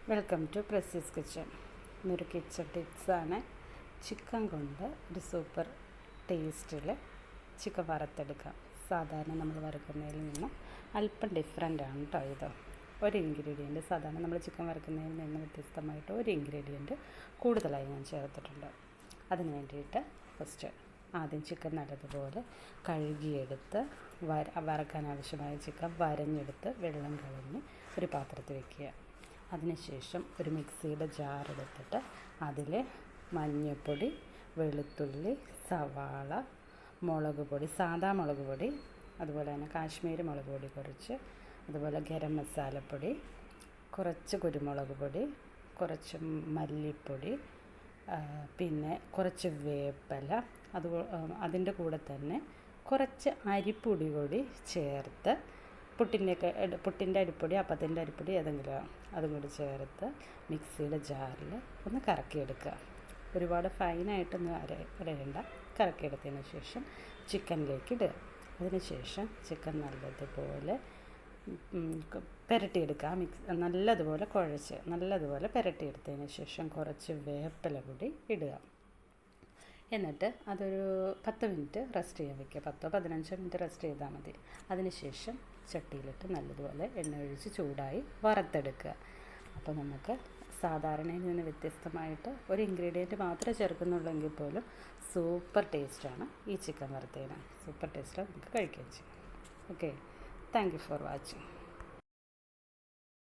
Welcome to Prasee's kitchen. ഇന്നൊരു kitchen ടിപ്സാണ്. Chicken കൊണ്ട് ഒരു സൂപ്പർ ടേസ്റ്റിൽ ചിക്കൻ വറുത്തെടുക്കാം. സാധാരണ നമ്മൾ വറുക്കുന്നതിൽ നിന്നും അല്പം ഡിഫറെൻ്റാണ് കേട്ടോ ഇത്. ഒരു ഇൻഗ്രീഡിയൻറ്റ് സാധാരണ നമ്മൾ ചിക്കൻ വറുക്കുന്നതിൽ നിന്ന് വ്യത്യസ്തമായിട്ട് ഒരു ഇൻഗ്രീഡിയൻറ്റ് കൂടുതലായി ഞാൻ ചേർത്തിട്ടുണ്ട്. അതിന് വേണ്ടിയിട്ട് ഫസ്റ്റ് ആദ്യം ചിക്കൻ നല്ലതുപോലെ കഴുകിയെടുത്ത് വറക്കാൻ ആവശ്യമായ ചിക്കൻ വരഞ്ഞെടുത്ത് വെള്ളം കളഞ്ഞ് ഒരു പാത്രത്തിൽ വയ്ക്കുക. അതിനുശേഷം ഒരു മിക്സിയുടെ ജാർ എടുത്തിട്ട് അതിൽ മഞ്ഞൾപ്പൊടി, വെളുത്തുള്ളി, സവാള, മുളക് പൊടി, സാദാ മുളക് പൊടി, അതുപോലെ തന്നെ കാശ്മീരി മുളക് പൊടി കുറച്ച്, അതുപോലെ ഗരം മസാലപ്പൊടി, കുറച്ച് കുരുമുളക് പൊടി, കുറച്ച് മല്ലിപ്പൊടി, പിന്നെ കുറച്ച് വേപ്പില, അതിൻ്റെ കൂടെ തന്നെ കുറച്ച് അരിപ്പൊടി കൂടി ചേർത്ത് പുട്ടിൻ്റെ അരിപ്പൊടി, അപ്പത്തിൻ്റെ അരിപ്പൊടി ഏതെങ്കിലും അതും കൂടി ചേർത്ത് മിക്സിയുടെ ജാറിൽ ഒന്ന് കറക്കിയെടുക്കുക. ഒരുപാട് ഫൈനായിട്ടൊന്നും അരയണ്ട. കറക്കിയെടുത്തതിന് ശേഷം ചിക്കനിലേക്ക് ഇടുക. അതിനുശേഷം ചിക്കൻ നല്ലതുപോലെ പുരട്ടിയെടുക്കുക. നല്ലതുപോലെ കുഴച്ച് നല്ലതുപോലെ പുരട്ടിയെടുത്തതിന് ശേഷം കുറച്ച് വേപ്പില കൂടി ഇടുക. എന്നിട്ട് അതൊരു 10 മിനിറ്റ് റെസ്റ്റ് ചെയ്യാൻ വയ്ക്കുക. 10-15 മിനിറ്റ് റെസ്റ്റ് ചെയ്താൽ മതി. അതിനുശേഷം ചട്ടിയിലിട്ട് നല്ലതുപോലെ എണ്ണ ഒഴിച്ച് ചൂടായി വറുത്തെടുക്കുക. അപ്പോൾ നമുക്ക് സാധാരണയിൽ നിന്ന് വ്യത്യസ്തമായിട്ട് ഒരു ഇൻഗ്രീഡിയൻറ്റ് മാത്രമേ ചേർക്കുന്നുള്ളെങ്കിൽ പോലും സൂപ്പർ ടേസ്റ്റാണ് ഈ ചിക്കൻ വറുത്തതിന്. സൂപ്പർ ടേസ്റ്റാണ്, നമുക്ക് കഴിക്കുകയും ചെയ്യും. Okay, thank you for watching.